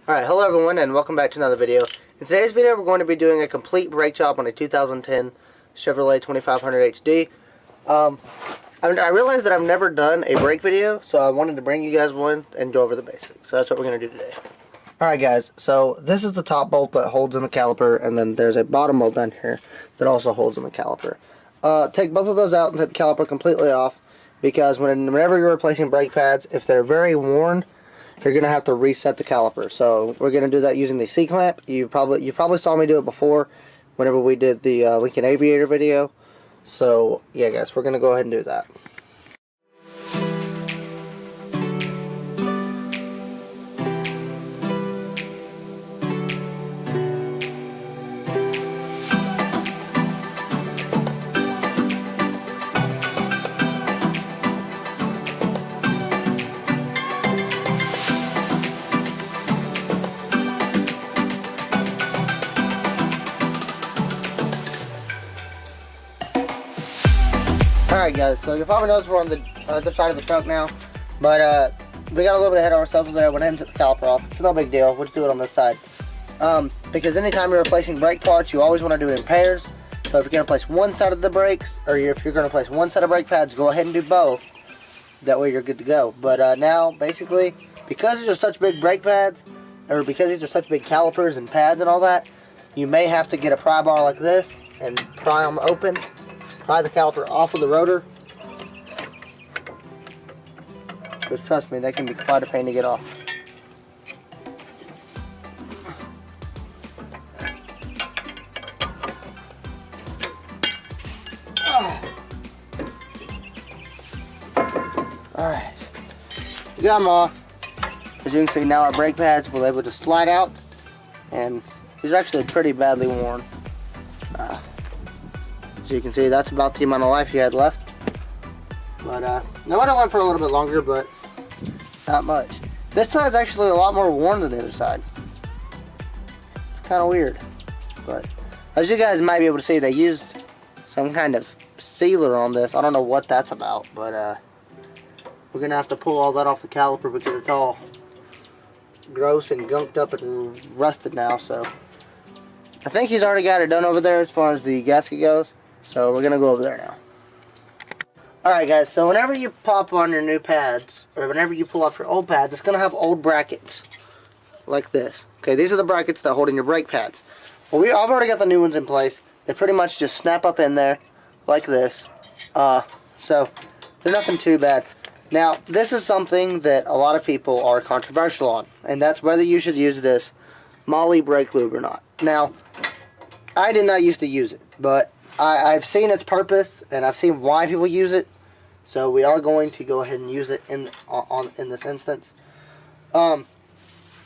Alright, hello everyone and welcome back to another video. In today's video we're going to be doing a complete brake job on a 2010 Chevrolet 2500 HD. I realized that I've never done a brake video, so I wanted to bring you guys one and go over the basics. So that's what we're going to do today. Alright guys, so this is the top bolt that holds in the caliper, and then there's a bottom bolt down here that also holds in the caliper. Take both of those out and take the caliper completely off, because whenever you're replacing brake pads, if they're very worn, you're going to have to reset the caliper. So we're going to do that using the C-clamp. You probably saw me do it before whenever we did the Lincoln Aviator video. So yeah guys, we're going to go ahead and do that. Alright guys, so you probably noticed we're on the other side of the truck now, but we got a little bit ahead of ourselves there. Went ahead and took the caliper off. It's no big deal, we'll just do it on this side. Because anytime you're replacing brake parts, you always want to do it in pairs. So if you're going to place one side of the brakes, or if you're going to place one set of brake pads, go ahead and do both. That way you're good to go. But now, basically, because these are such big brake pads, or because these are such big calipers and pads and all that, you may have to get a pry bar like this and pry them open. Pry the caliper off of the rotor, because trust me, they can be quite a pain to get off. Alright, we got them off. As you can see, now our brake pads will be able to slide out, and these are actually pretty badly worn. As you can see, that's about the amount of life he had left. But now I went for a little bit longer, but not much. This side's actually a lot more worn than the other side. It's kind of weird. But as you guys might be able to see, they used some kind of sealer on this. I don't know what that's about, but we're gonna have to pull all that off the caliper because it's all gross and gunked up and rusted now. So I think he's already got it done over there as far as the gasket goes. So we're going to go over there now. Alright guys, so whenever you pop on your new pads, or whenever you pull off your old pads, it's going to have old brackets. Like this. Okay, these are the brackets that hold in your brake pads. Well, I've already got the new ones in place. They pretty much just snap up in there, like this. So, they're nothing too bad. Now, this is something that a lot of people are controversial on. And that's whether you should use this Moly brake lube or not. Now, I did not used to use it, but I've seen its purpose, and I've seen why people use it, so we are going to go ahead and use it in this instance.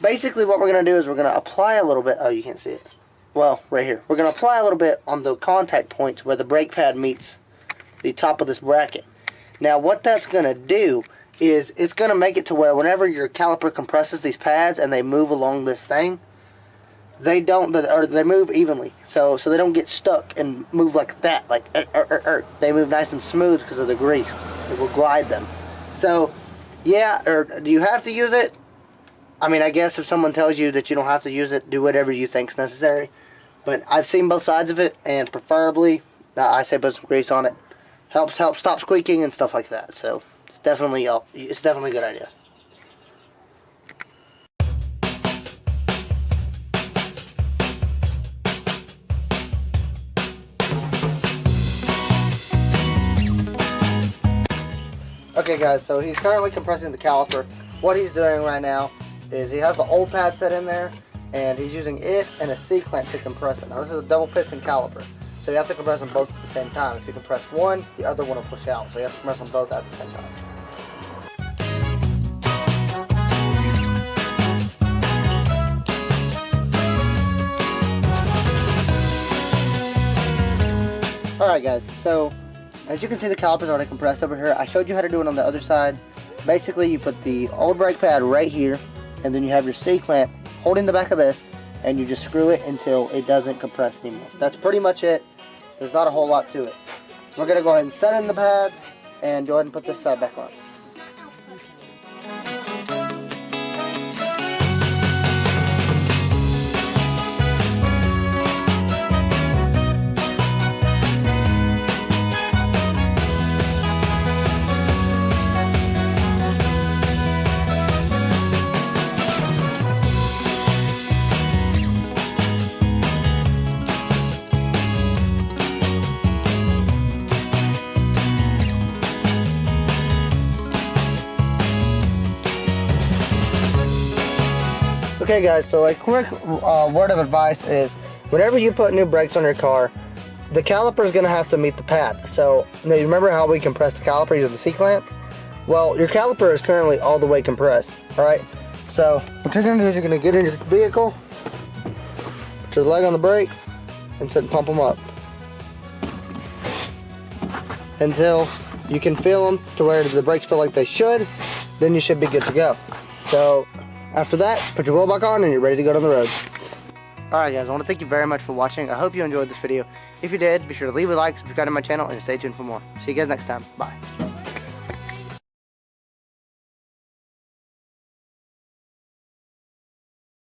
Basically what we're going to do is we're going to apply a little bit, oh you can't see it, well right here, we're going to apply a little bit on the contact points where the brake pad meets the top of this bracket. Now what that's going to do is it's going to make it to where whenever your caliper compresses these pads and they move along this thing, they move evenly, so they don't get stuck and move like that, like they move nice and smooth because of the grease. It will glide them. So yeah, do you have to use it? I mean, I guess if someone tells you that you don't have to use it, do whatever you think's necessary. But I've seen both sides of it, and preferably, I say put some grease on it. Helps stop squeaking and stuff like that. So it's definitely a good idea. Okay guys, so he's currently compressing the caliper. What he's doing right now is he has the old pad set in there, and he's using it and a C-clamp to compress it. Now this is a double piston caliper, so you have to compress them both at the same time. If you compress one, the other one will push out, so you have to compress them both at the same time. Alright guys, so as you can see, the caliper's already compressed over here. I showed you how to do it on the other side. Basically, you put the old brake pad right here, and then you have your C-clamp holding the back of this, and you just screw it until it doesn't compress anymore. That's pretty much it. There's not a whole lot to it. We're going to go ahead and set in the pads and go ahead and put this side back on. Okay guys, so a quick word of advice is whenever you put new brakes on your car, the caliper is going to have to meet the pad. So now you remember how we compress the caliper using the C-clamp? Well, your caliper is currently all the way compressed, alright? So what you're going to do is you're going to get in your vehicle, put your leg on the brake, and sit and pump them up until you can feel them to where the brakes feel like they should. Then you should be good to go. So after that, put your wheel back on and you're ready to go down the road. Alright guys, I want to thank you very much for watching. I hope you enjoyed this video. If you did, be sure to leave a like, subscribe to my channel, and stay tuned for more. See you guys next time. Bye.